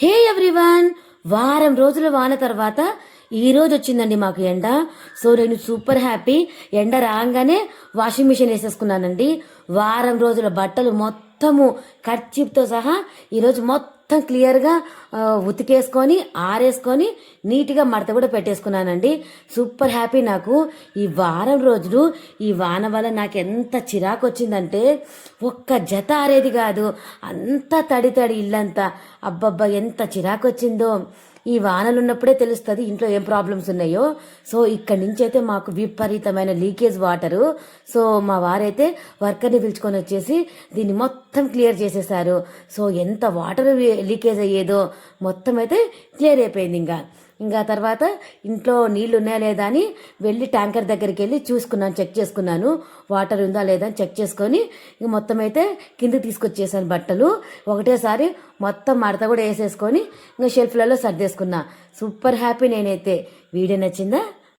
హే everyone, వారం రోజుల వాన తర్వాత ఈ రోజు వచ్చిందండి మాకు ఎండ. సో నేను సూపర్ హ్యాపీ. ఎండ రాగానే వాషింగ్ మిషన్ వేసేసుకున్నానండి. వారం రోజుల బట్టలు మొత్తము కర్చీప్తో సహా ఈరోజు మొత్తం క్లియర్గా ఉతికేసుకొని ఆరేసుకొని నీట్గా మడత కూడా పెట్టేసుకున్నానండి. Super happy. నాకు ఈ వారం రోజులు ఈ వాన వల్ల నాకు ఎంత చిరాకు వచ్చిందంటే ఒక్క జత ఆరేది కాదు, అంతా తడి తడి ఇల్లంతా. అబ్బబ్బా ఎంత చిరాకు వచ్చిందో. ఈ వానలు ఉన్నప్పుడే తెలుస్తుంది ఇంట్లో ఏం ప్రాబ్లమ్స్ ఉన్నాయో. సో ఇక్కడి నుంచి అయితే మాకు విపరీతమైన లీకేజ్ వాటరు. సో మా వారైతే వర్కర్ని పిలుచుకొని వచ్చేసి దీన్ని మొత్తం క్లియర్ చేసేసారు. సో ఎంత వాటర్ లీకేజ్ అయ్యేదో మొత్తం అయితే క్లియర్ అయిపోయింది. ఇంకా తర్వాత ఇంట్లో నీళ్లు ఉన్నాయా లేదా అని వెళ్ళి ట్యాంకర్ దగ్గరికి వెళ్ళి చూసుకున్నాను, చెక్ చేసుకున్నాను వాటర్ ఉందా లేదా అని చెక్ చేసుకొని ఇంక మొత్తం అయితే కిందకి తీసుకొచ్చేసాను బట్టలు. ఒకటేసారి మొత్తం మడత కూడా వేసేసుకొని ఇంకా షెల్ఫ్లలో సర్దేసుకున్నా. సూపర్ హ్యాపీ నేనైతే. వీడియో నచ్చిందా?